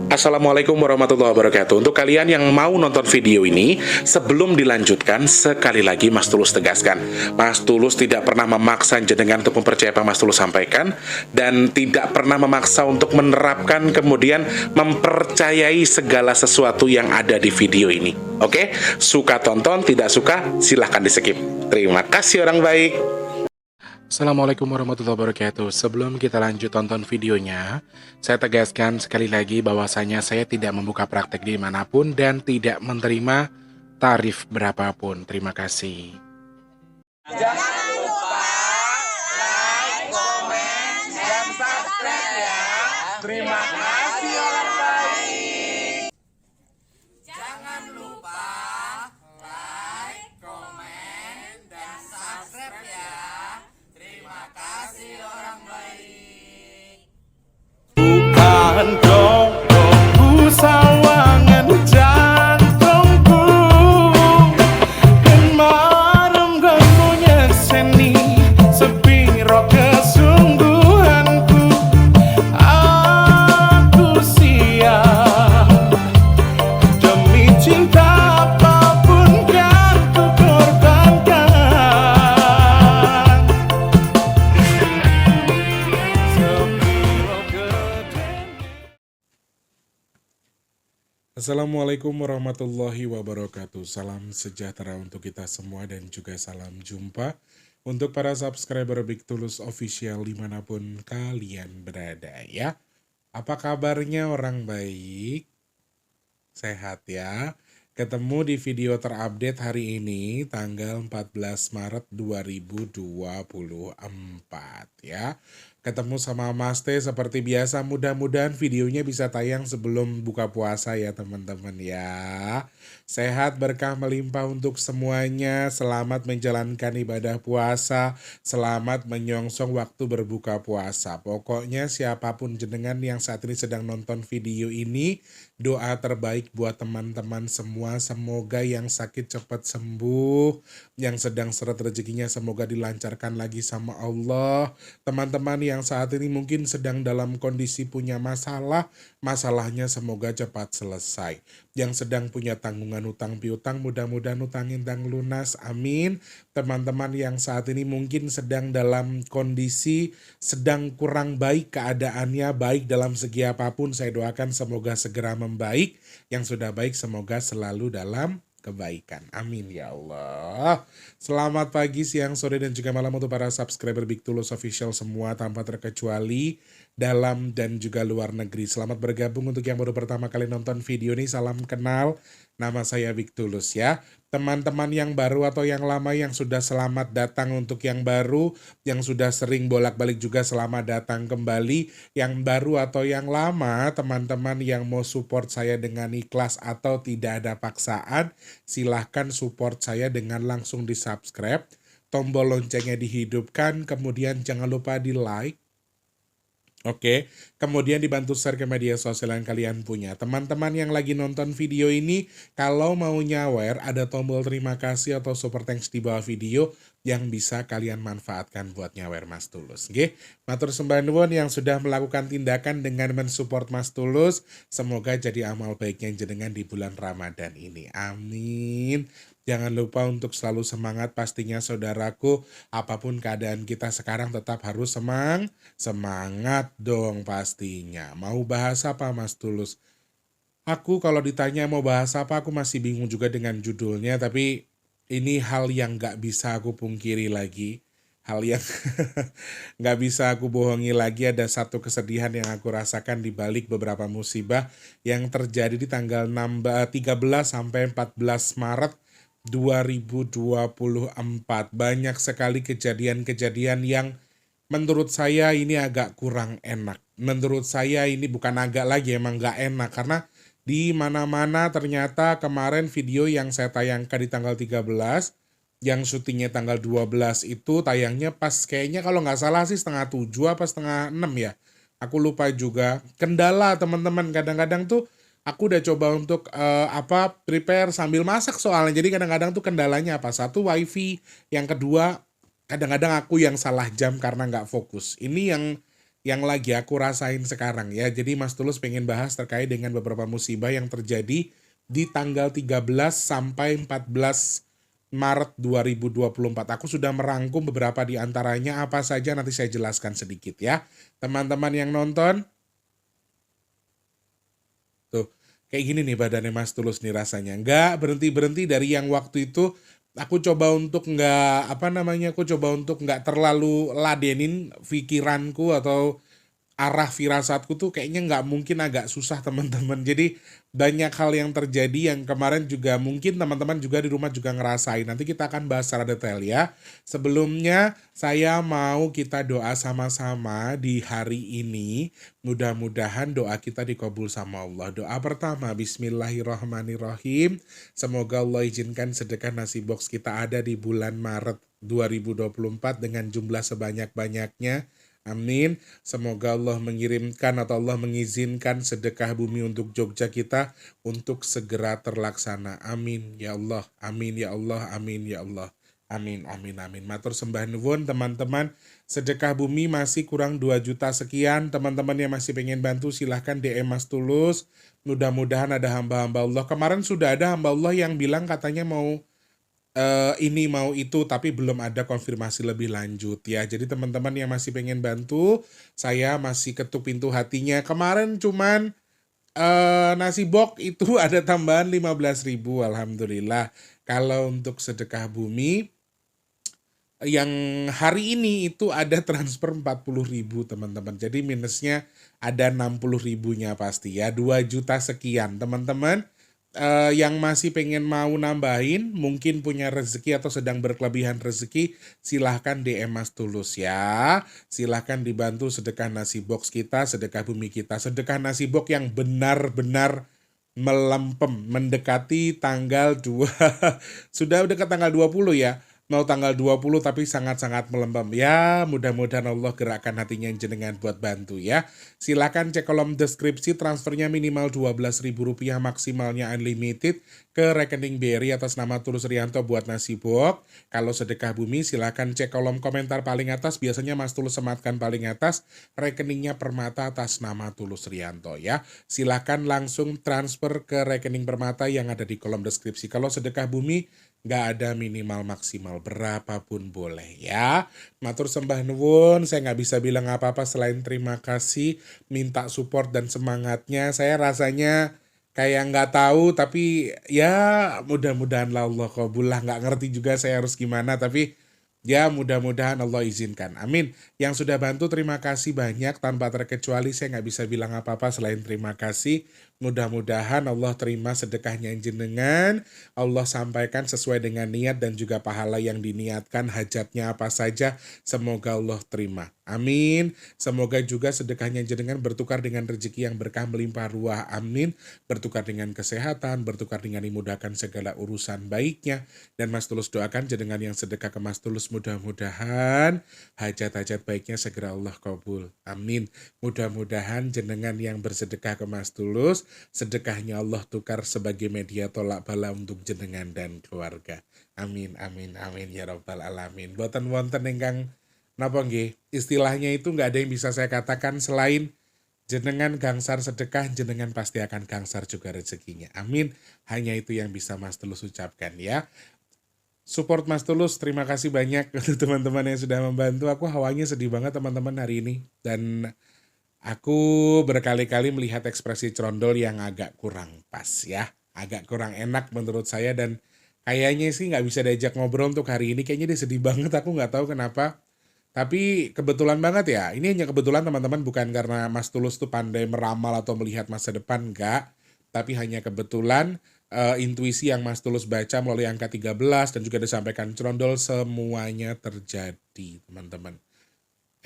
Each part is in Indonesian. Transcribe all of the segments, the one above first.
Assalamualaikum warahmatullahi wabarakatuh. Untuk kalian yang mau nonton video ini, sebelum dilanjutkan, sekali lagi Mas Tulus tegaskan, Mas Tulus tidak pernah memaksa jenengan untuk mempercayai apa Mas Tulus sampaikan, dan tidak pernah memaksa untuk menerapkan kemudian mempercayai segala sesuatu yang ada di video ini. Oke? Suka tonton, tidak suka silahkan di skip. Terima kasih orang baik. Assalamualaikum warahmatullahi wabarakatuh. Sebelum kita lanjut tonton videonya, saya tegaskan sekali lagi bahwasanya saya tidak membuka praktek dimanapun dan tidak menerima tarif berapapun. Terima kasih. Jangan lupa like, komen, dan subscribe ya. Terima kasih orang baik. Jangan lupa like, komen, dan subscribe ya. Terima kasih orang baik. Bukan dongku sawangan jantungku dan marem ganggunya seni sepiro kesungguhanku. Aku siap demi cinta apapun kan ku korbankan. Sepiro gedenya. Assalamualaikum warahmatullahi wabarakatuh. Salam sejahtera untuk kita semua dan juga salam jumpa untuk para subscriber Big Tulus Official dimanapun kalian berada ya. Apa kabarnya orang baik? Sehat ya? Ketemu di video terupdate hari ini tanggal 14 Maret 2024 ya. Ketemu sama Mas T seperti biasa, mudah-mudahan videonya bisa tayang sebelum buka puasa ya teman-teman ya. Sehat berkah melimpah untuk semuanya, selamat menjalankan ibadah puasa, selamat menyongsong waktu berbuka puasa. Pokoknya siapapun jenengan yang saat ini sedang nonton video ini, doa terbaik buat teman-teman semua, semoga yang sakit cepat sembuh, yang sedang seret rezekinya semoga dilancarkan lagi sama Allah. Teman-teman yang saat ini mungkin sedang dalam kondisi punya masalah, masalahnya semoga cepat selesai. Yang sedang punya tanggungan utang piutang, mudah-mudahan utang intang lunas, amin. Teman-teman yang saat ini mungkin sedang dalam kondisi sedang kurang baik keadaannya, baik dalam segi apapun, saya doakan semoga segera membaik. Yang sudah baik semoga selalu dalam kebaikan. Amin ya Allah. Selamat pagi, siang, sore, dan juga malam untuk para subscriber Big Tulus Official semua tanpa terkecuali dalam dan juga luar negeri. Selamat bergabung untuk yang baru pertama kali nonton video ini. Salam kenal, nama saya Big Tulus ya. Teman-teman yang baru atau yang lama yang sudah selamat datang untuk yang baru, yang sudah sering bolak-balik juga selamat datang kembali. Yang baru atau yang lama, teman-teman yang mau support saya dengan ikhlas atau tidak ada paksaan, silahkan support saya dengan langsung di subscribe, tombol loncengnya dihidupkan, kemudian jangan lupa di like. Oke, kemudian dibantu share ke media sosial yang kalian punya. Teman-teman yang lagi nonton video ini, kalau mau nyawer, ada tombol terima kasih atau super thanks di bawah video yang bisa kalian manfaatkan buat nyawer Mas Tulus. Oke, matur sembah nuwun yang sudah melakukan tindakan dengan mensupport Mas Tulus. Semoga jadi amal baiknya jenengan di bulan Ramadan ini. Amin. Jangan lupa untuk selalu semangat pastinya saudaraku. Apapun keadaan kita sekarang tetap harus semangat dong pastinya. Mau bahas apa Mas Tulus? Aku kalau ditanya mau bahas apa aku masih bingung juga dengan judulnya. Tapi ini hal yang gak bisa aku pungkiri lagi. Hal yang gak bisa aku bohongi lagi. Ada satu kesedihan yang aku rasakan di balik beberapa musibah yang terjadi di tanggal 13 sampai 14 Maret 2024. Banyak sekali kejadian-kejadian yang menurut saya ini agak kurang enak. Menurut saya ini bukan agak lagi, emang gak enak. Karena di mana-mana ternyata kemarin video yang saya tayangkan di tanggal 13, yang syutingnya tanggal 12 itu tayangnya pas kayaknya kalau nggak salah sih setengah 7 apa setengah 6 ya. Aku lupa juga. Kendala teman-teman, kadang-kadang tuh aku udah coba untuk prepare sambil masak soalnya. Jadi kadang-kadang tuh kendalanya apa? Satu wifi, yang kedua kadang-kadang aku yang salah jam karena nggak fokus. Ini yang yang lagi aku rasain sekarang ya. Jadi Mas Tulus pengen bahas terkait dengan beberapa musibah yang terjadi di tanggal 13 sampai 14 Maret 2024. Aku sudah merangkum beberapa di antaranya, apa saja nanti saya jelaskan sedikit ya. Teman-teman yang nonton, tuh kayak gini nih badannya Mas Tulus nih rasanya. Nggak berhenti-berhenti dari yang waktu itu aku coba untuk aku coba untuk nggak terlalu ladenin pikiranku atau arah firasatku tuh kayaknya nggak mungkin, agak susah teman-teman. Jadi banyak hal yang terjadi yang kemarin juga mungkin teman-teman juga di rumah juga ngerasain. Nanti kita akan bahas secara detail ya. Sebelumnya saya mau kita doa sama-sama di hari ini. Mudah-mudahan doa kita dikabul sama Allah. Doa pertama, Bismillahirrahmanirrahim. Semoga Allah izinkan sedekah nasi box kita ada di bulan Maret 2024 dengan jumlah sebanyak-banyaknya. Amin. Semoga Allah mengirimkan atau Allah mengizinkan sedekah bumi untuk Jogja kita untuk segera terlaksana. Amin ya Allah. Amin ya Allah. Amin ya Allah. Amin, amin, amin. Matur sembah nuwun teman-teman. Sedekah bumi masih kurang 2 juta sekian. Teman-teman yang masih pengen bantu silahkan DM Mas Tulus. Mudah-mudahan ada hamba-hamba Allah. Kemarin sudah ada hamba Allah yang bilang katanya mau ini mau itu, tapi belum ada konfirmasi lebih lanjut ya. Jadi teman-teman yang masih pengen bantu, saya masih ketuk pintu hatinya. Kemarin cuman nasi box itu ada tambahan 15.000, alhamdulillah. Kalau untuk sedekah bumi yang hari ini itu ada transfer 40.000 teman-teman. Jadi minusnya ada 60.000-nya pasti ya. 2 juta sekian teman-teman. Yang masih pengen mau nambahin, mungkin punya rezeki atau sedang berkelebihan rezeki, silahkan DM Mas Tulus ya. Silahkan dibantu sedekah nasi box kita, sedekah bumi kita. Sedekah nasi box yang benar-benar melempem, mendekati tanggal 2, sudah dekat tanggal 20 ya. Mau tanggal 20 tapi sangat-sangat melempem. Ya, mudah-mudahan Allah gerakkan hatinya jenengan buat bantu ya. Silakan cek kolom deskripsi, transfernya minimal Rp12.000, maksimalnya unlimited ke rekening BRI atas nama Tulus Rianto buat nasi box. Kalau sedekah bumi silakan cek kolom komentar paling atas, biasanya Mas Tulus sematkan paling atas, rekeningnya Permata atas nama Tulus Rianto ya. Silakan langsung transfer ke rekening Permata yang ada di kolom deskripsi. Kalau sedekah bumi nggak ada minimal maksimal, berapapun boleh ya. Matur sembah nuwun, saya nggak bisa bilang apa-apa selain terima kasih, minta support dan semangatnya. Saya rasanya kayak nggak tahu, tapi ya mudah-mudahan Allah qabul lah. Nggak ngerti juga saya harus gimana, tapi ya mudah-mudahan Allah izinkan. Amin. Yang sudah bantu terima kasih banyak, tanpa terkecuali saya nggak bisa bilang apa-apa selain terima kasih. Mudah-mudahan Allah terima sedekahnya jenengan, Allah sampaikan sesuai dengan niat dan juga pahala yang diniatkan, hajatnya apa saja, semoga Allah terima. Amin. Semoga juga sedekahnya jenengan bertukar dengan rezeki yang berkah melimpah ruah. Amin. Bertukar dengan kesehatan, bertukar dengan dimudahkan segala urusan baiknya. Dan Mas Tulus doakan jenengan yang sedekah ke Mas Tulus, mudah-mudahan hajat-hajat baiknya segera Allah kabul. Amin. Mudah-mudahan jenengan yang bersedekah ke Mas Tulus, sedekahnya Allah tukar sebagai media tolak bala untuk jenengan dan keluarga. Amin, amin, amin ya rabbal alamin. Boten wonten ingkang napa nggih, istilahnya itu nggak ada yang bisa saya katakan selain jenengan gangsar sedekah, jenengan pasti akan gangsar juga rezekinya. Amin. Hanya itu yang bisa Mas Tulus ucapkan ya. Support Mas Tulus, terima kasih banyak untuk teman-teman yang sudah membantu. Aku hawanya sedih banget teman-teman hari ini. Dan aku berkali-kali melihat ekspresi Crondol yang agak kurang pas ya. Agak kurang enak menurut saya, dan kayaknya sih nggak bisa diajak ngobrol untuk hari ini. Kayaknya dia sedih banget, aku nggak tahu kenapa. Tapi kebetulan banget ya, ini hanya kebetulan teman-teman, bukan karena Mas Tulus tuh pandai meramal atau melihat masa depan, enggak. Tapi hanya kebetulan intuisi yang Mas Tulus baca melalui angka 13 dan juga disampaikan Crondol, semuanya terjadi teman-teman.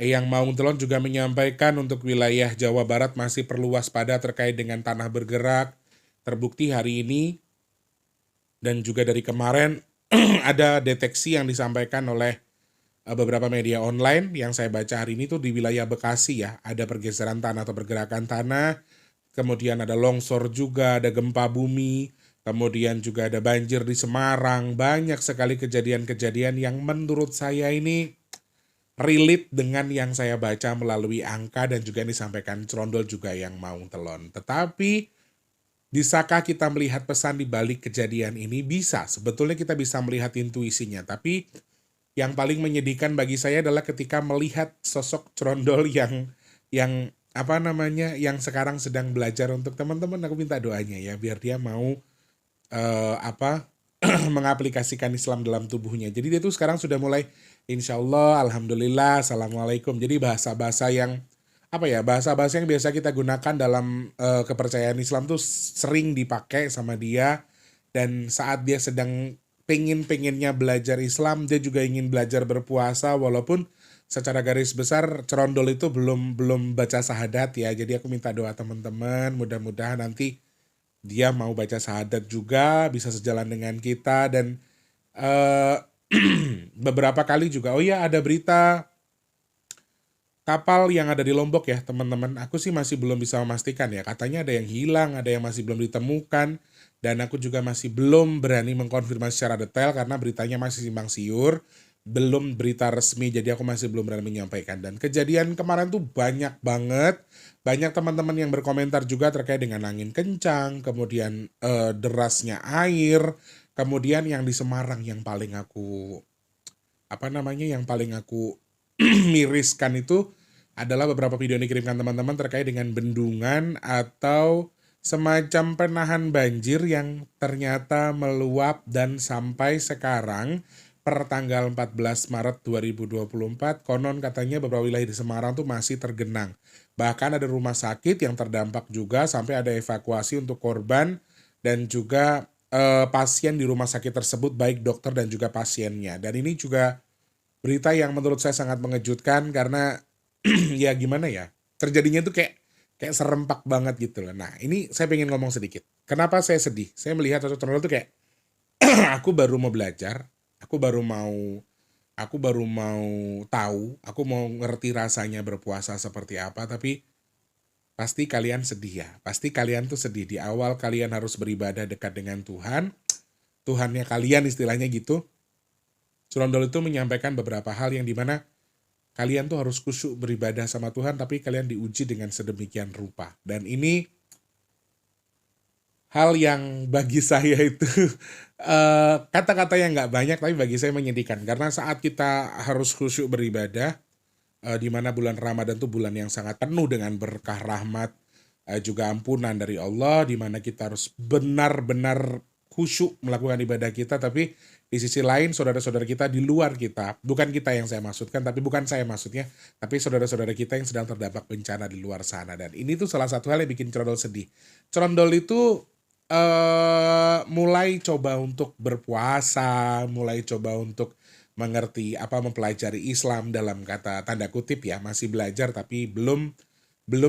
Yang mau Telon juga menyampaikan untuk wilayah Jawa Barat masih perlu waspada terkait dengan tanah bergerak. Terbukti hari ini dan juga dari kemarin ada deteksi yang disampaikan oleh beberapa media online yang saya baca hari ini tuh di wilayah Bekasi ya, ada pergeseran tanah atau pergerakan tanah, kemudian ada longsor juga, ada gempa bumi, kemudian juga ada banjir di Semarang. Banyak sekali kejadian-kejadian yang menurut saya ini relate dengan yang saya baca melalui angka dan juga yang disampaikan Cerondol juga yang mau telon. Tetapi bisakah kita melihat pesan di balik kejadian ini? Bisa, sebetulnya kita bisa melihat intuisinya. Tapi yang paling menyedihkan bagi saya adalah ketika melihat sosok Cerondol yang apa namanya, yang sekarang sedang belajar. Untuk teman-teman aku minta doanya ya, biar dia mau mengaplikasikan Islam dalam tubuhnya. Jadi dia tuh sekarang sudah mulai insya Allah, alhamdulillah, assalamualaikum. Jadi bahasa-bahasa yang bahasa-bahasa yang biasa kita gunakan dalam kepercayaan Islam tuh sering dipakai sama dia. Dan saat dia sedang pengennya belajar Islam, dia juga ingin belajar berpuasa, walaupun secara garis besar Cerondol itu belum baca syahadat ya. Jadi aku minta doa teman-teman, mudah-mudahan nanti dia mau baca syahadat juga, bisa sejalan dengan kita. Dan beberapa kali juga, oh ya ada berita kapal yang ada di Lombok ya teman-teman. Aku sih masih belum bisa memastikan ya, katanya ada yang hilang, ada yang masih belum ditemukan. Dan aku juga masih belum berani mengkonfirmasi secara detail karena beritanya masih simpang siur, belum berita resmi, jadi aku masih belum berani menyampaikan. Dan kejadian kemarin tuh banyak banget, banyak teman-teman yang berkomentar juga terkait dengan angin kencang, kemudian derasnya air, kemudian yang di Semarang yang paling aku miriskan itu adalah beberapa video yang dikirimkan teman-teman terkait dengan bendungan atau semacam penahan banjir yang ternyata meluap dan sampai sekarang per tanggal 14 Maret 2024 konon katanya beberapa wilayah di Semarang tuh masih tergenang. Bahkan ada rumah sakit yang terdampak juga sampai ada evakuasi untuk korban dan juga pasien di rumah sakit tersebut, baik dokter dan juga pasiennya. Dan ini juga berita yang menurut saya sangat mengejutkan karena ya gimana ya, terjadinya tuh kayak serempak banget gitu loh. Nah ini saya pengen ngomong sedikit. Kenapa saya sedih? Saya melihat sosok Cerondol tuh kayak aku baru mau belajar, aku baru mau tahu, aku mau ngerti rasanya berpuasa seperti apa, tapi pasti kalian sedih ya. Pasti kalian tuh sedih. Di awal kalian harus beribadah dekat dengan Tuhan, Tuhannya kalian istilahnya gitu. Cerondol itu menyampaikan beberapa hal yang dimana kalian tuh harus khusyuk beribadah sama Tuhan, tapi kalian diuji dengan sedemikian rupa. Dan ini hal yang bagi saya itu kata-kata yang nggak banyak, tapi bagi saya menyedihkan. Karena saat kita harus khusyuk beribadah, di mana bulan Ramadan itu bulan yang sangat penuh dengan berkah rahmat, juga ampunan dari Allah, di mana kita harus benar-benar khusyuk melakukan ibadah kita. Tapi di sisi lain saudara-saudara kita di luar kita, bukan kita yang saya maksudkan, tapi bukan saya maksudnya, tapi saudara-saudara kita yang sedang terdampak bencana di luar sana. Dan ini tuh salah satu hal yang bikin Cerondol sedih. Cerondol itu mulai coba untuk berpuasa, mulai coba untuk mengerti mempelajari Islam dalam kata tanda kutip ya, masih belajar tapi belum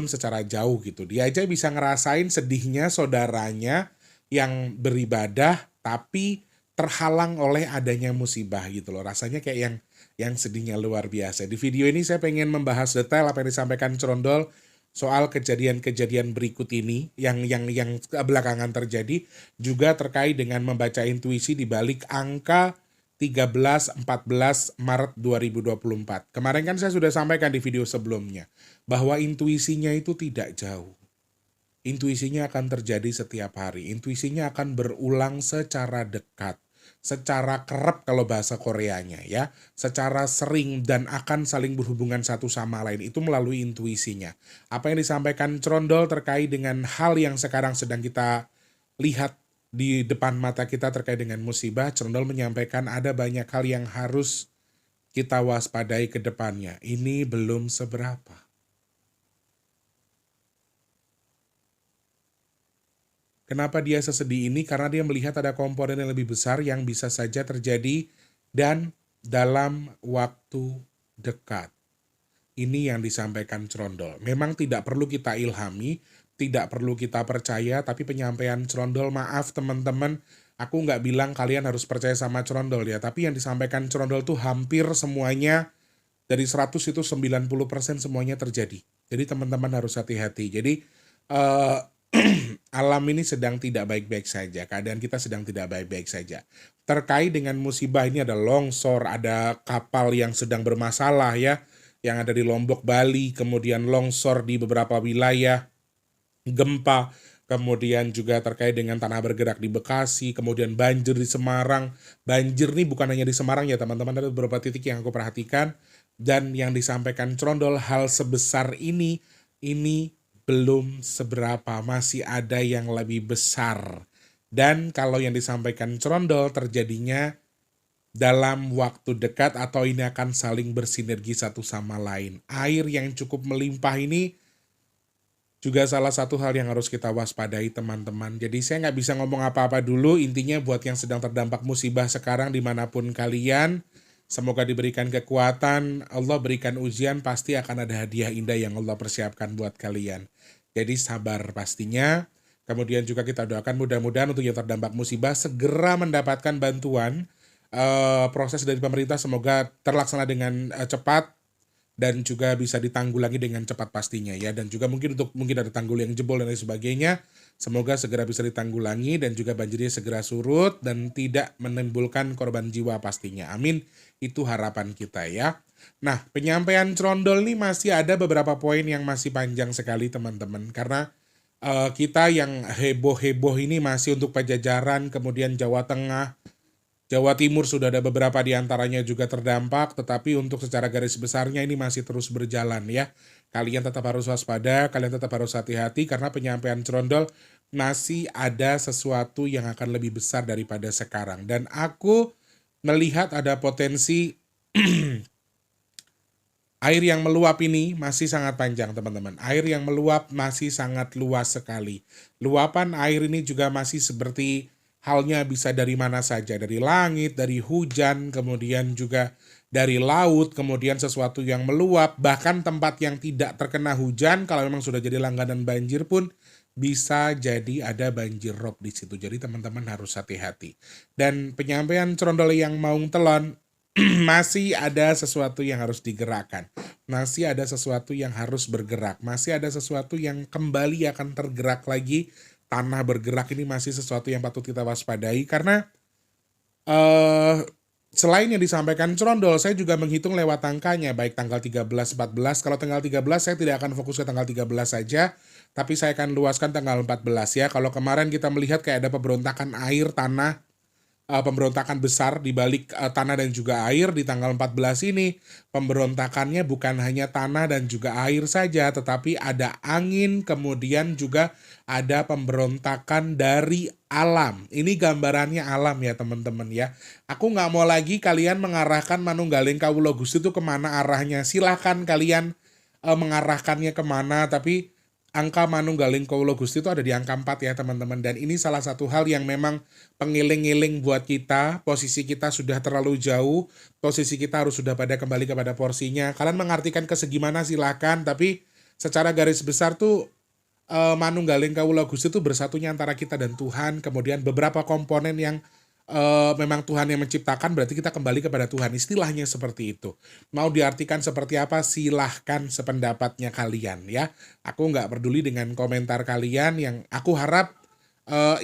secara jauh gitu. Dia aja bisa ngerasain sedihnya saudaranya yang beribadah tapi terhalang oleh adanya musibah gitu loh. Rasanya kayak yang sedihnya luar biasa. Di video ini saya pengen membahas detail apa yang disampaikan Cerondol soal kejadian-kejadian berikut ini yang belakangan terjadi, juga terkait dengan membaca intuisi di balik angka 13-14 Maret 2024. Kemarin kan saya sudah sampaikan di video sebelumnya bahwa intuisinya itu tidak jauh. Intuisinya akan terjadi setiap hari. Intuisinya akan berulang secara dekat, secara kerap kalau bahasa Koreanya ya, secara sering, dan akan saling berhubungan satu sama lain itu melalui intuisinya. Apa yang disampaikan Cerondol terkait dengan hal yang sekarang sedang kita lihat di depan mata kita terkait dengan musibah, Cerondol menyampaikan ada banyak hal yang harus kita waspadai ke depannya. Ini belum seberapa. Kenapa dia sesedih ini? Karena dia melihat ada komponen yang lebih besar yang bisa saja terjadi dan dalam waktu dekat. Ini yang disampaikan Cerondol. Memang tidak perlu kita ilhami, tidak perlu kita percaya, tapi penyampaian Cerondol, maaf teman-teman, aku nggak bilang kalian harus percaya sama Cerondol ya, tapi yang disampaikan Cerondol tuh hampir semuanya, dari 100 itu 90% semuanya terjadi. Jadi teman-teman harus hati-hati. Jadi alam ini sedang tidak baik-baik saja, keadaan kita sedang tidak baik-baik saja. Terkait dengan musibah ini ada longsor, ada kapal yang sedang bermasalah ya, yang ada di Lombok, Bali, kemudian longsor di beberapa wilayah, gempa, kemudian juga terkait dengan tanah bergerak di Bekasi, kemudian banjir di Semarang. Banjir nih bukan hanya di Semarang ya teman-teman, ada beberapa titik yang aku perhatikan. Dan yang disampaikan Crondol, hal sebesar ini belum seberapa, masih ada yang lebih besar. Dan kalau yang disampaikan Crondol terjadinya dalam waktu dekat atau ini akan saling bersinergi satu sama lain. Air yang cukup melimpah ini juga salah satu hal yang harus kita waspadai teman-teman. Jadi saya nggak bisa ngomong apa-apa dulu, intinya buat yang sedang terdampak musibah sekarang dimanapun kalian, semoga diberikan kekuatan, Allah berikan ujian, pasti akan ada hadiah indah yang Allah persiapkan buat kalian. Jadi sabar pastinya, kemudian juga kita doakan mudah-mudahan untuk yang terdampak musibah segera mendapatkan bantuan, proses dari pemerintah semoga terlaksana dengan cepat, dan juga bisa ditanggulangi dengan cepat pastinya ya, dan juga mungkin ada tanggul yang jebol dan lain sebagainya, semoga segera bisa ditanggulangi dan juga banjirnya segera surut dan tidak menimbulkan korban jiwa pastinya, amin, itu harapan kita ya. Nah, penyampaian Crondol nih masih ada beberapa poin yang masih panjang sekali teman-teman, karena kita yang heboh-heboh ini masih untuk Pajajaran, kemudian Jawa Tengah, Jawa Timur sudah ada beberapa di antaranya juga terdampak, tetapi untuk secara garis besarnya ini masih terus berjalan ya. Kalian tetap harus waspada, kalian tetap harus hati-hati karena penyampaian Crondol masih ada sesuatu yang akan lebih besar daripada sekarang. Dan aku melihat ada potensi air yang meluap ini masih sangat panjang teman-teman. Air yang meluap masih sangat luas sekali. Luapan air ini juga masih seperti halnya bisa dari mana saja, dari langit, dari hujan, kemudian juga dari laut, kemudian sesuatu yang meluap, bahkan tempat yang tidak terkena hujan, kalau memang sudah jadi langganan banjir pun, bisa jadi ada banjir rob di situ. Jadi teman-teman harus hati-hati. Dan penyampaian Crondol yang Maung Telon, masih ada sesuatu yang harus digerakkan. Masih ada sesuatu yang harus bergerak. Masih ada sesuatu yang kembali akan tergerak lagi. Tanah bergerak ini masih sesuatu yang patut kita waspadai karena selain yang disampaikan Crondol, saya juga menghitung lewat angkanya, baik tanggal 13, 14. Kalau tanggal 13 saya tidak akan fokus ke tanggal 13 saja, tapi saya akan luaskan tanggal 14 ya. Kalau kemarin kita melihat kayak ada pemberontakan air, tanah, pemberontakan besar di balik tanah dan juga air di tanggal 14 ini, pemberontakannya bukan hanya tanah dan juga air saja, tetapi ada angin, kemudian juga ada pemberontakan dari alam. Ini gambarannya alam ya teman-teman ya. Aku nggak mau lagi kalian mengarahkan Manunggaling Kawula Gusti itu kemana arahnya. Silahkan kalian mengarahkannya kemana, tapi angka Manunggaling Kawula Gusti itu ada di angka 4 ya teman-teman. Dan ini salah satu hal yang memang pengiling-iling buat kita. Posisi kita sudah terlalu jauh, posisi kita harus sudah pada kembali kepada porsinya. Kalian mengartikan ke segimana silahkan, tapi secara garis besar tuh Manunggaling Kawula Gusti itu bersatunya antara kita dan Tuhan. Kemudian beberapa komponen yang memang Tuhan yang menciptakan, berarti kita kembali kepada Tuhan. Istilahnya seperti itu. Mau diartikan seperti apa, silahkan sependapatnya kalian ya. Aku nggak peduli dengan komentar kalian, yang aku harap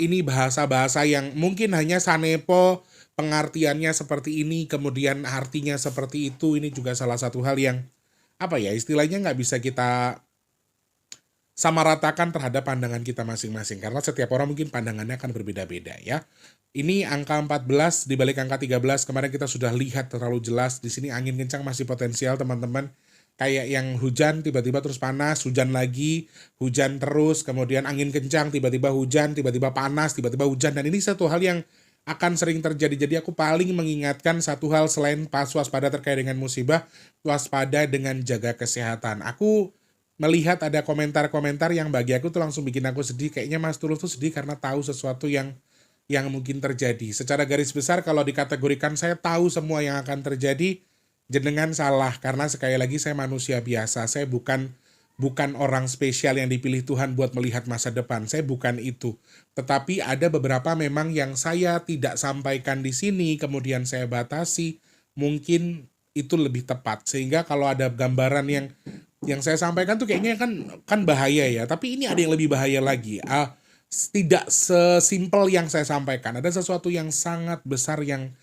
ini bahasa-bahasa yang mungkin hanya sanepo, pengertiannya seperti ini, kemudian artinya seperti itu. Ini juga salah satu hal yang apa ya, istilahnya nggak bisa kita samaratakan terhadap pandangan kita masing-masing, karena setiap orang mungkin pandangannya akan berbeda-beda ya. Ini angka 14 dibalik angka 13 kemarin kita sudah lihat terlalu jelas. Di sini angin kencang masih potensial teman-teman. Kayak yang hujan tiba-tiba terus panas, hujan lagi, hujan terus, kemudian angin kencang, tiba-tiba hujan, tiba-tiba panas, tiba-tiba hujan. Dan ini satu hal yang akan sering terjadi. Jadi aku paling mengingatkan satu hal selain pas waspada terkait dengan musibah, waspada dengan jaga kesehatan. Aku melihat ada komentar-komentar yang bagi aku tuh langsung bikin aku sedih. Kayaknya Mas Tulus tuh sedih karena tahu sesuatu yang mungkin terjadi. Secara garis besar kalau dikategorikan saya tahu semua yang akan terjadi, jenengan salah. Karena sekali lagi saya manusia biasa. Saya bukan orang spesial yang dipilih Tuhan buat melihat masa depan. Saya bukan itu. Tetapi ada beberapa memang yang saya tidak sampaikan di sini, kemudian saya batasi. Mungkin itu lebih tepat. Sehingga kalau ada gambaran yang saya sampaikan tuh kayaknya kan bahaya ya. Tapi ini ada yang lebih bahaya lagi. tidak sesimpel yang saya sampaikan. Ada sesuatu yang sangat besar yang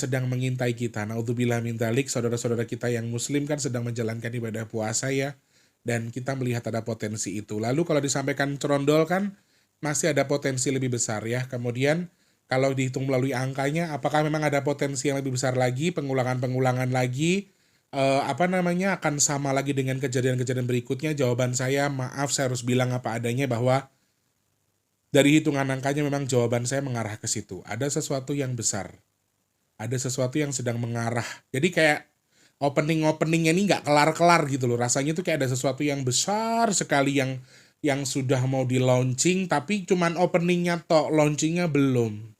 sedang mengintai kita. Naudzubillah min dzalik, saudara-saudara kita yang muslim kan sedang menjalankan ibadah puasa ya. Dan kita melihat ada potensi itu. Lalu kalau disampaikan cerondol kan masih ada potensi lebih besar ya. Kemudian kalau dihitung melalui angkanya, apakah memang ada potensi yang lebih besar lagi, pengulangan-pengulangan lagi, akan sama lagi dengan kejadian-kejadian berikutnya? Jawaban saya, maaf saya harus bilang apa adanya bahwa dari hitungan angkanya memang jawaban saya mengarah ke situ. Ada sesuatu yang besar. Ada sesuatu yang sedang mengarah. Jadi kayak openingnya ini nggak kelar-kelar gitu loh. Rasanya tuh kayak ada sesuatu yang besar sekali yang sudah mau di launching, tapi cuman openingnya tok, launchingnya belum.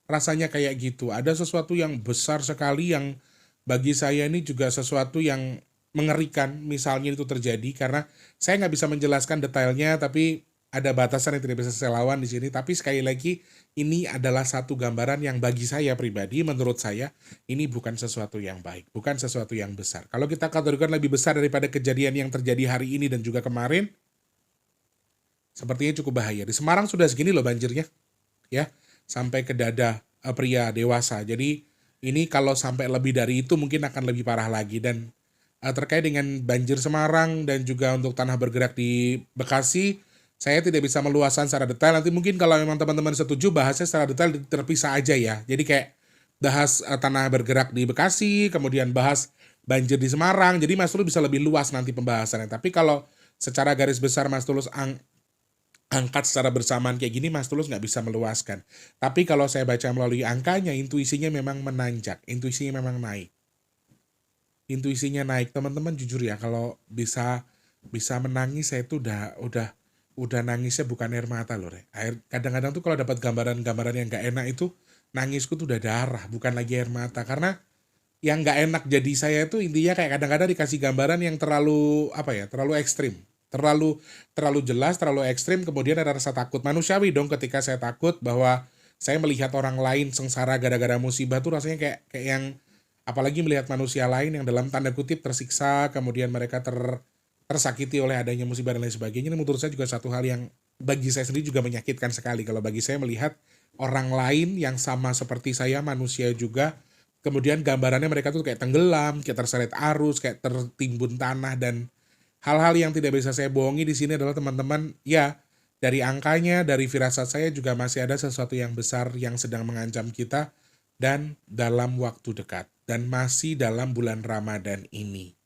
Rasanya kayak gitu. Ada sesuatu yang besar sekali yang bagi saya ini juga sesuatu yang mengerikan misalnya itu terjadi, karena saya nggak bisa menjelaskan detailnya, tapi ada batasan yang tidak bisa saya lawan di sini. Tapi sekali lagi ini adalah satu gambaran yang bagi saya pribadi, menurut saya ini bukan sesuatu yang baik, bukan sesuatu yang besar. Kalau kita kategorikan lebih besar daripada kejadian yang terjadi hari ini dan juga kemarin, sepertinya cukup bahaya. Di Semarang sudah segini loh banjirnya, ya, sampai ke dada pria dewasa. Jadi ini kalau sampai lebih dari itu mungkin akan lebih parah lagi. Dan terkait dengan banjir Semarang dan juga untuk tanah bergerak di Bekasi, saya tidak bisa meluaskan secara detail. Nanti mungkin kalau memang teman-teman setuju bahasnya secara detail terpisah aja ya. Jadi kayak bahas tanah bergerak di Bekasi, kemudian bahas banjir di Semarang. Jadi Mas Tulus bisa lebih luas nanti pembahasannya. Tapi kalau secara garis besar Mas Tulus angkat secara bersamaan kayak gini, Mas Tulus nggak bisa meluaskan. Tapi kalau saya baca melalui angkanya, intuisinya memang menanjak, intuisinya memang naik. Intuisinya naik, teman-teman jujur ya, kalau bisa menangis saya itu udah nangisnya bukan air mata loh, Re. Kadang-kadang tuh kalau dapat gambaran-gambaran yang nggak enak itu nangisku tuh udah darah, bukan lagi air mata. Karena yang nggak enak jadi saya itu intinya kayak kadang-kadang dikasih gambaran yang terlalu terlalu ekstrim, terlalu jelas, terlalu ekstrim, kemudian ada rasa takut. Manusiawi dong ketika saya takut bahwa saya melihat orang lain sengsara gara-gara musibah tuh rasanya kayak yang, apalagi melihat manusia lain yang dalam tanda kutip tersiksa, kemudian mereka tersakiti oleh adanya musibah dan lain sebagainya. Ini menurut saya juga satu hal yang bagi saya sendiri juga menyakitkan sekali. Kalau bagi saya melihat orang lain yang sama seperti saya, manusia juga, kemudian gambarannya mereka tuh kayak tenggelam, kayak terseret arus, kayak tertimbun tanah. Dan hal-hal yang tidak bisa saya bohongi di sini adalah teman-teman, ya dari angkanya, dari firasat saya juga masih ada sesuatu yang besar yang sedang mengancam kita dan dalam waktu dekat, dan masih dalam bulan Ramadan ini.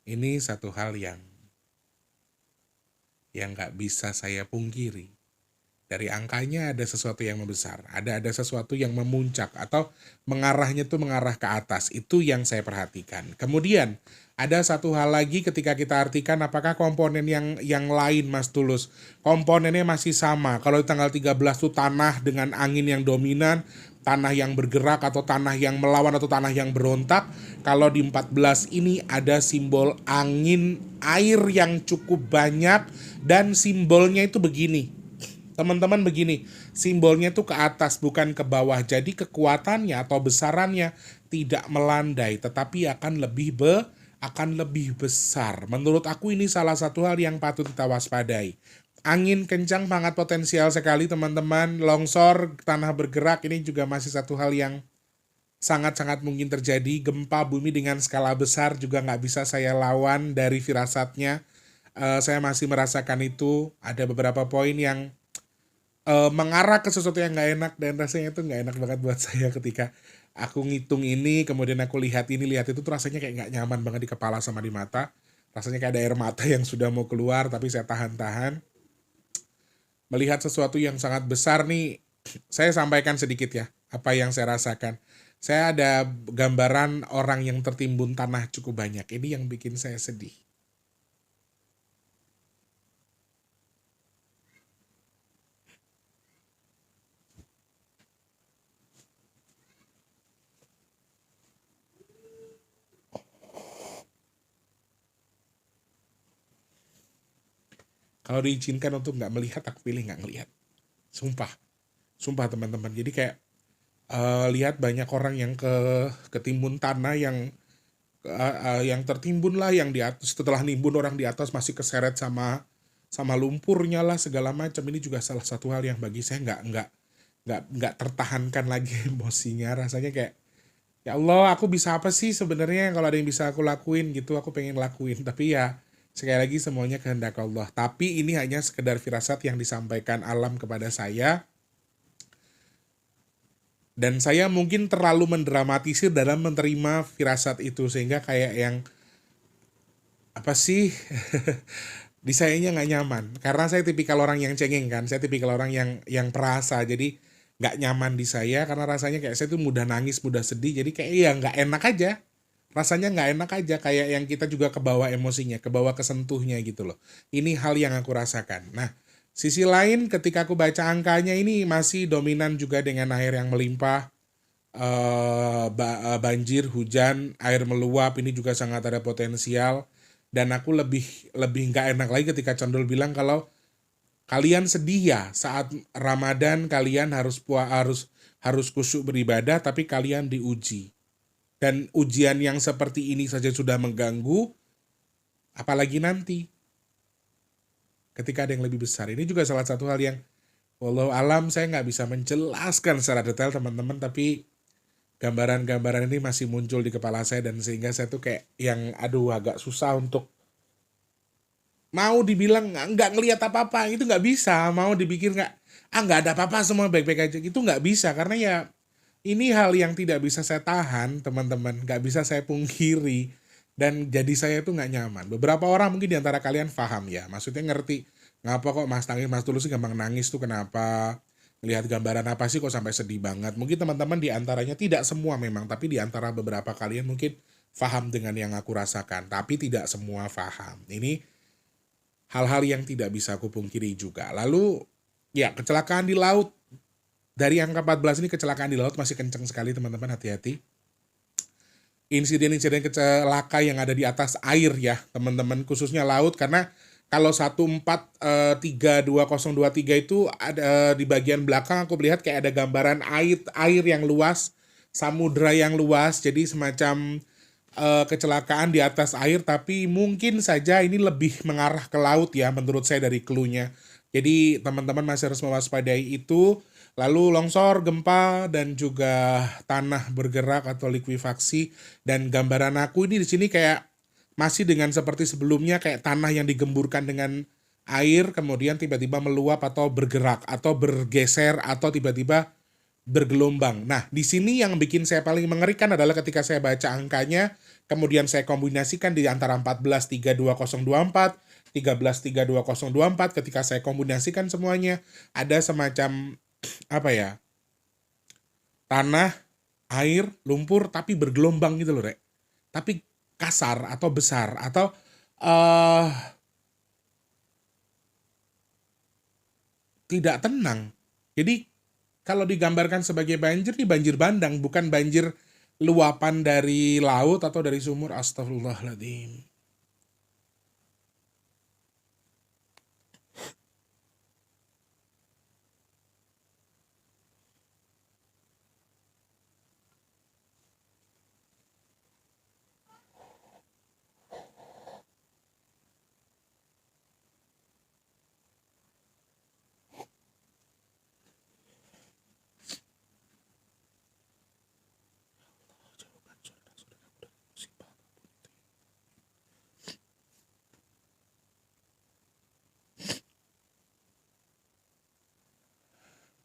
Ini satu hal yang nggak bisa saya pungkiri. Dari angkanya ada sesuatu yang membesar, ada sesuatu yang memuncak atau mengarahnya tuh mengarah ke atas. Itu yang saya perhatikan. Kemudian ada satu hal lagi ketika kita artikan apakah komponen yang lain, Mas Tulus. Komponennya masih sama. Kalau di tanggal 13 tuh tanah dengan angin yang dominan, tanah yang bergerak atau tanah yang melawan atau tanah yang berontak. Kalau di 14 ini ada simbol angin air yang cukup banyak, dan simbolnya itu begini. Teman-teman begini, simbolnya itu ke atas bukan ke bawah. Jadi kekuatannya atau besarannya tidak melandai, tetapi akan lebih besar. Menurut aku ini salah satu hal yang patut kita waspadai. Angin kencang sangat potensial sekali teman-teman. Longsor, tanah bergerak, ini juga masih satu hal yang sangat-sangat mungkin terjadi. Gempa bumi dengan skala besar juga nggak bisa saya lawan dari firasatnya. Saya masih merasakan itu. Ada beberapa poin yang mengarah ke sesuatu yang nggak enak, dan rasanya itu nggak enak banget buat saya ketika aku ngitung ini, kemudian aku lihat itu tuh rasanya kayak nggak nyaman banget di kepala sama di mata. Rasanya kayak ada air mata yang sudah mau keluar, tapi saya tahan-tahan. Melihat sesuatu yang sangat besar nih, saya sampaikan sedikit ya, apa yang saya rasakan. Saya ada gambaran orang yang tertimbun tanah cukup banyak. Ini yang bikin saya sedih. Kalau diizinkan untuk nggak melihat, aku pilih nggak ngelihat. Sumpah teman-teman. Jadi kayak lihat banyak orang yang ketimbun tanah, yang tertimbun lah, yang di atas, setelah nimbun orang di atas masih keseret sama sama lumpurnya lah segala macam. Ini juga salah satu hal yang bagi saya nggak tertahankan lagi emosinya. Rasanya kayak, ya Allah, aku bisa apa sih sebenarnya, kalau ada yang bisa aku lakuin gitu, aku pengen lakuin. Tapi ya sekali lagi semuanya kehendak Allah. Tapi ini hanya sekedar firasat yang disampaikan alam kepada saya. Dan saya mungkin terlalu mendramatisir dalam menerima firasat itu, sehingga kayak yang apa sih, di sayanya nggak nyaman. Karena saya tipikal orang yang cengeng kan, saya tipikal orang yang perasa, jadi nggak nyaman di saya karena rasanya kayak saya tuh mudah nangis, mudah sedih, jadi kayak ya nggak enak aja. Rasanya nggak enak aja, kayak yang kita juga kebawa emosinya, kebawa kesentuhnya gitu loh. Ini hal yang aku rasakan. Nah, sisi lain ketika aku baca angkanya ini masih dominan juga dengan air yang melimpah, banjir, hujan, air meluap, ini juga sangat ada potensial. Dan aku lebih lebih nggak enak lagi ketika Condol bilang kalau kalian sedih ya saat Ramadan, kalian harus khusyuk beribadah, tapi kalian diuji. Dan ujian yang seperti ini saja sudah mengganggu, apalagi nanti ketika ada yang lebih besar. Ini juga salah satu hal yang wallahu alam saya nggak bisa menjelaskan secara detail teman-teman, tapi gambaran-gambaran ini masih muncul di kepala saya, dan sehingga saya tuh kayak yang aduh agak susah untuk mau dibilang nggak ngelihat apa-apa, itu nggak bisa. Mau dipikir nggak ada apa-apa, semua baik-baik aja, itu nggak bisa. Karena ya ini hal yang tidak bisa saya tahan teman-teman, nggak bisa saya pungkiri, dan jadi saya tuh nggak nyaman. Beberapa orang mungkin diantara kalian paham ya, maksudnya ngerti ngapa kok Mas Tulus sih gampang nangis tuh, kenapa, melihat gambaran apa sih kok sampai sedih banget. Mungkin teman-teman diantaranya, tidak semua memang, tapi diantara beberapa kalian mungkin paham dengan yang aku rasakan, tapi tidak semua paham. Ini hal-hal yang tidak bisa aku pungkiri juga. Lalu ya kecelakaan di laut, dari angka 14 ini kecelakaan di laut masih kenceng sekali teman-teman, hati-hati. Insiden-insiden kecelakaan yang ada di atas air ya teman-teman, khususnya laut, karena kalau 14302023 itu ada di bagian belakang aku melihat kayak ada gambaran air yang luas, samudra yang luas, jadi semacam kecelakaan di atas air, tapi mungkin saja ini lebih mengarah ke laut ya menurut saya dari clue-nya. Jadi teman-teman masih harus mewaspadai itu. Lalu longsor, gempa, dan juga tanah bergerak atau likuifaksi. Dan gambaran aku ini di sini kayak masih dengan seperti sebelumnya, kayak tanah yang digemburkan dengan air kemudian tiba-tiba meluap atau bergerak atau bergeser atau tiba-tiba bergelombang. Nah, di sini yang bikin saya paling mengerikan adalah ketika saya baca angkanya, kemudian saya kombinasikan di antara 14-3-2024, 13-3-2024, ketika saya kombinasikan semuanya, ada semacam apa ya, tanah, air, lumpur, tapi bergelombang gitu loh, Rek. Tapi kasar atau besar atau tidak tenang. Jadi kalau digambarkan sebagai banjir, ini banjir bandang, bukan banjir luapan dari laut atau dari sumur. Astagfirullahaladzim.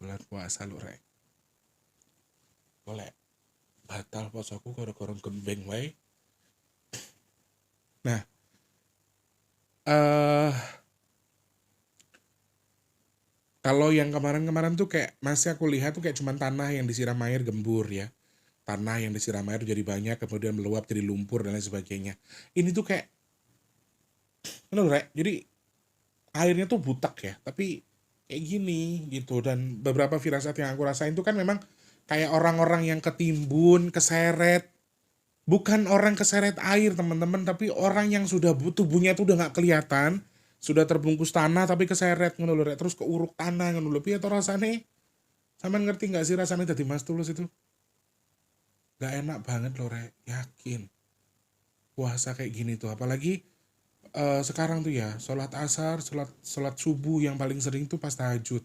Bulan puasa lu, Rek. Boleh batal posoku karo-karo gembeng wae. Nah, kalau yang kemarin-kemarin tuh kayak masih aku lihat tuh kayak cuman tanah yang disiram air gembur ya. Tanah yang disiram air jadi banyak, kemudian meluap jadi lumpur dan lain sebagainya. Ini tuh kayak, Rek, jadi airnya tuh butak ya, tapi kayak gini gitu. Dan beberapa firasat yang aku rasain tuh kan memang kayak orang-orang yang ketimbun, keseret. Bukan orang keseret air teman-teman, tapi orang yang sudah tubuhnya tuh udah nggak kelihatan, sudah terbungkus tanah tapi keseret ngono lho, Rek. Terus keuruk tanah ngono lho. Piye to rasane? Sampean ngerti nggak sih rasane dadi Mas Tulus itu? Nggak enak banget loh, Rek. Yakin. Puasa kayak gini tuh, apalagi sekarang tuh ya, sholat asar, sholat subuh yang paling sering tuh pas tahajud.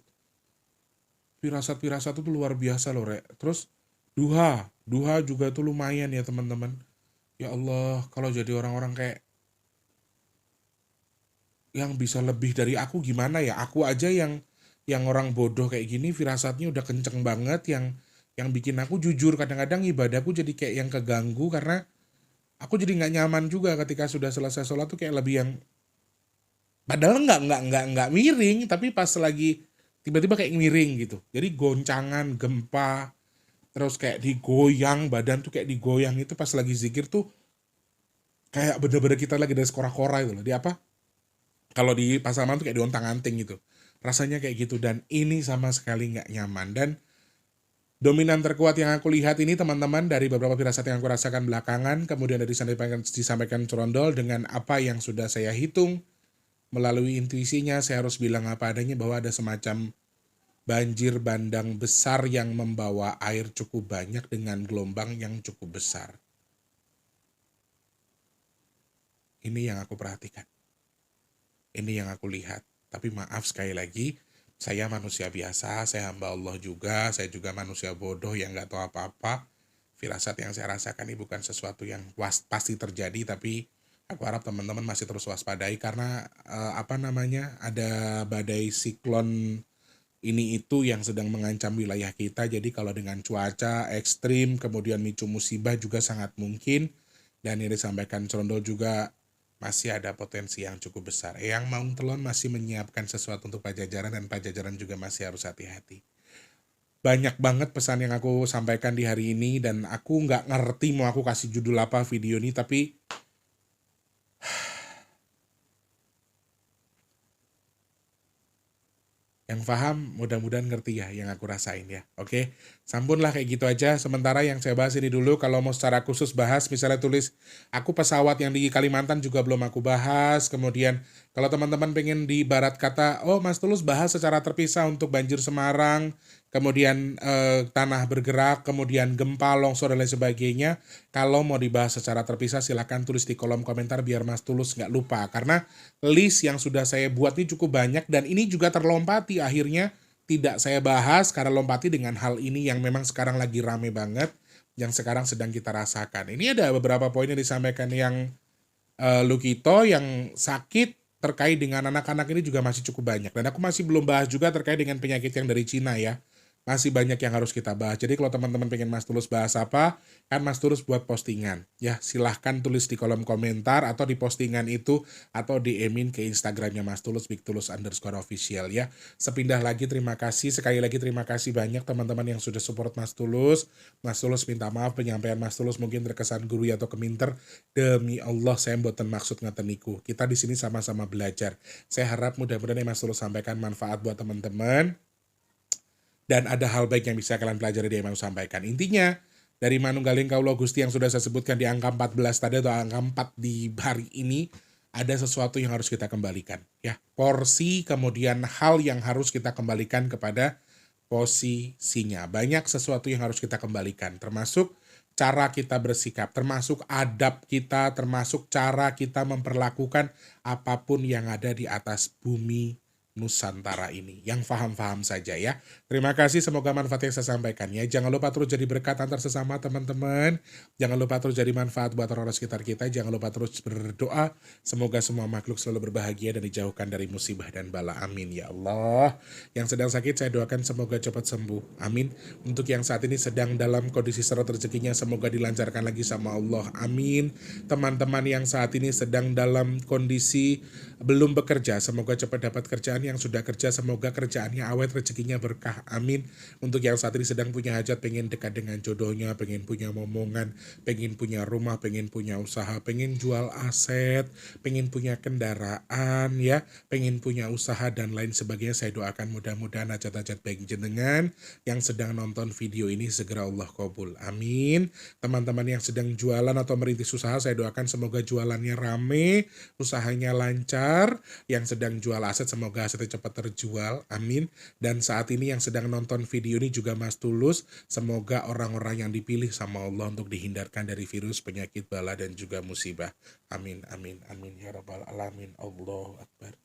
Firasat-firasat itu luar biasa loh, Rek. Terus duha, duha juga tuh lumayan ya teman-teman. Ya Allah, kalau jadi orang-orang kayak yang bisa lebih dari aku gimana ya? Aku aja yang orang bodoh kayak gini firasatnya udah kenceng banget yang bikin aku jujur kadang-kadang ibadahku jadi kayak yang keganggu karena aku jadi nggak nyaman juga ketika sudah selesai sholat tuh kayak lebih yang padahal nggak miring tapi pas lagi tiba-tiba kayak miring gitu. Jadi goncangan, gempa, terus kayak digoyang badan tuh kayak digoyang itu pas lagi zikir tuh kayak bener-bener kita lagi dari kora-kora itu loh. Di apa? Kalau di pasaman tuh kayak diontang-anting gitu. Rasanya kayak gitu dan ini sama sekali nggak nyaman dan dominan terkuat yang aku lihat ini teman-teman dari beberapa firasat yang aku rasakan belakangan kemudian dari disampaikan Corondol dengan apa yang sudah saya hitung melalui intuisinya saya harus bilang apa adanya bahwa ada semacam banjir bandang besar yang membawa air cukup banyak dengan gelombang yang cukup besar. Ini yang aku perhatikan. Ini yang aku lihat. Tapi maaf sekali lagi, saya manusia biasa, saya hamba Allah juga, saya juga manusia bodoh yang nggak tahu apa-apa. Firasat yang saya rasakan ini bukan sesuatu yang pasti terjadi, tapi aku harap teman-teman masih terus waspadai karena ada badai siklon ini itu yang sedang mengancam wilayah kita. Jadi kalau dengan cuaca ekstrim, kemudian micu musibah juga sangat mungkin. Dan yang disampaikan Corondol juga masih ada potensi yang cukup besar. Eyang Maung Telon masih menyiapkan sesuatu untuk Pajajaran dan Pajajaran juga masih harus hati-hati. Banyak banget pesan yang aku sampaikan di hari ini dan aku nggak ngerti mau aku kasih judul apa video ini tapi yang paham mudah-mudahan ngerti ya yang aku rasain ya. Oke, sampunlah kayak gitu aja. Sementara yang saya bahas ini dulu kalau mau secara khusus bahas misalnya tulis aku pesawat yang di Kalimantan juga belum aku bahas. Kemudian kalau teman-teman pengen di barat kata, oh Mas Tulus bahas secara terpisah untuk banjir Semarang, kemudian tanah bergerak, kemudian gempa, longsor dan lain sebagainya. Kalau mau dibahas secara terpisah silahkan tulis di kolom komentar biar Mas Tulus nggak lupa. Karena list yang sudah saya buat ini cukup banyak dan ini juga terlompati akhirnya tidak saya bahas karena lompati dengan hal ini yang memang sekarang lagi rame banget yang sekarang sedang kita rasakan. Ini ada beberapa poin yang disampaikan yang Lukito yang sakit terkait dengan anak-anak ini juga masih cukup banyak dan aku masih belum bahas juga terkait dengan penyakit yang dari Cina ya. Masih banyak yang harus kita bahas. Jadi kalau teman-teman pengen Mas Tulus bahas apa, kan Mas Tulus buat postingan. Ya, silahkan tulis di kolom komentar atau di postingan itu atau DM-in ke Instagramnya Mas Tulus, @bigtulus_official ya. Sepindah lagi terima kasih, sekali lagi terima kasih banyak teman-teman yang sudah support Mas Tulus. Mas Tulus minta maaf penyampaian Mas Tulus mungkin terkesan guru atau keminter. Demi Allah saya mboten maksud ngeteniku. Kita di sini sama-sama belajar. Saya harap mudah-mudahan yang Mas Tulus sampaikan manfaat buat teman-teman. Dan ada hal baik yang bisa kalian pelajari dari yang mau sampaikan. Intinya, dari Manunggaling Kaulo Gusti yang sudah saya sebutkan di angka 14 tadi atau angka 4 di hari ini, ada sesuatu yang harus kita kembalikan. Ya, porsi kemudian hal yang harus kita kembalikan kepada posisinya. Banyak sesuatu yang harus kita kembalikan, termasuk cara kita bersikap, termasuk adab kita, termasuk cara kita memperlakukan apapun yang ada di atas bumi Nusantara ini. Yang paham-paham saja ya. Terima kasih, semoga manfaat yang saya sampaikan ya. Jangan lupa terus jadi berkat antar sesama teman-teman. Jangan lupa terus jadi manfaat buat orang-orang sekitar kita. Jangan lupa terus berdoa. Semoga semua makhluk selalu berbahagia dan dijauhkan dari musibah dan bala. Amin ya Allah. Yang sedang sakit saya doakan semoga cepat sembuh. Amin. Untuk yang saat ini sedang dalam kondisi seret rezekinya semoga dilancarkan lagi sama Allah. Amin. Teman-teman yang saat ini sedang dalam kondisi belum bekerja semoga cepat dapat kerjaan. Yang sudah kerja semoga kerjaannya awet rezekinya berkah. Amin. Untuk yang saat ini sedang punya hajat pengen dekat dengan jodohnya, pengen punya momongan, pengen punya rumah, pengen punya usaha, pengen jual aset, pengen punya kendaraan ya, pengen punya usaha dan lain sebagainya. Saya doakan mudah-mudahan hajat-hajat baik jenengan yang sedang nonton video ini segera Allah kabul. Amin. Teman-teman yang sedang jualan atau merintis usaha saya doakan semoga jualannya rame, usahanya lancar. Yang sedang jual aset semoga aset kasetnya cepat terjual, amin. Dan saat ini yang sedang nonton video ini juga Mas Tulus, semoga orang-orang yang dipilih sama Allah untuk dihindarkan dari virus, penyakit, bala, dan juga musibah. Amin, amin, amin, ya rabbal alamin. Allahu Akbar.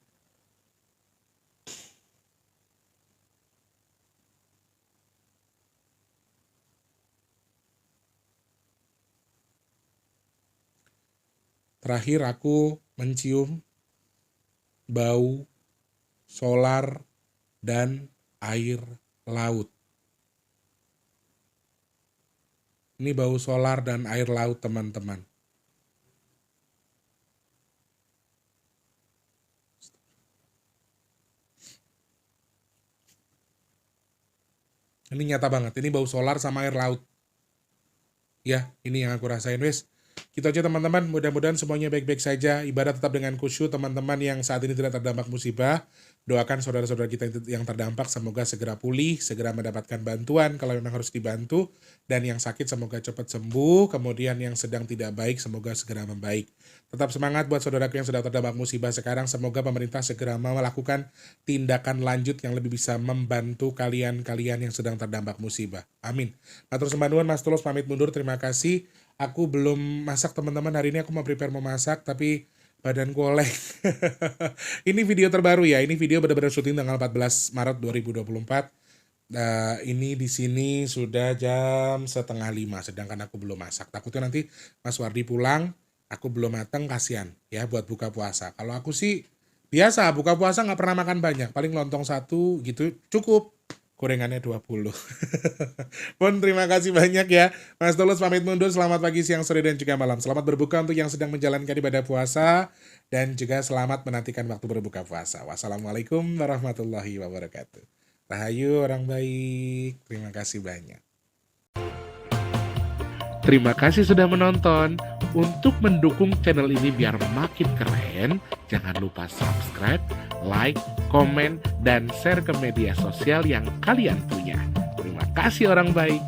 Terakhir aku mencium bau solar dan air laut. Ini bau solar dan air laut, teman-teman. Ini nyata banget, ini bau solar sama air laut. Ya, ini yang aku rasain, wes. Gitu aja teman-teman, mudah-mudahan semuanya baik-baik saja. Ibadah tetap dengan khusyuk, teman-teman yang saat ini tidak terdampak musibah. Doakan saudara-saudara kita yang terdampak semoga segera pulih, segera mendapatkan bantuan kalau memang harus dibantu. Dan yang sakit semoga cepat sembuh, kemudian yang sedang tidak baik semoga segera membaik. Tetap semangat buat saudaraku yang sedang terdampak musibah sekarang. Semoga pemerintah segera melakukan tindakan lanjut yang lebih bisa membantu kalian-kalian yang sedang terdampak musibah. Amin. Matur sembah nuwun, Mas Tulus pamit mundur, terima kasih. Aku belum masak teman-teman, hari ini aku mau prepare mau masak tapi badanku oleng. Ini video terbaru ya, ini video benar-benar syuting tanggal 14 Maret 2024. Ini di sini sudah jam 4:30, sedangkan aku belum masak. Takutnya nanti Mas Wardi pulang, aku belum mateng, kasihan ya buat buka puasa. Kalau aku sih biasa buka puasa nggak pernah makan banyak, paling lontong 1 gitu cukup. Gorengannya 20. Pun terima kasih banyak ya. Mas Tulus pamit mundur. Selamat pagi, siang, sore, dan juga malam. Selamat berbuka untuk yang sedang menjalankan ibadah puasa. Dan juga selamat menantikan waktu berbuka puasa. Wassalamualaikum warahmatullahi wabarakatuh. Rahayu orang baik. Terima kasih banyak. Terima kasih sudah menonton. Untuk mendukung channel ini biar makin keren, jangan lupa subscribe, like, komen, dan share ke media sosial yang kalian punya. Terima kasih orang baik.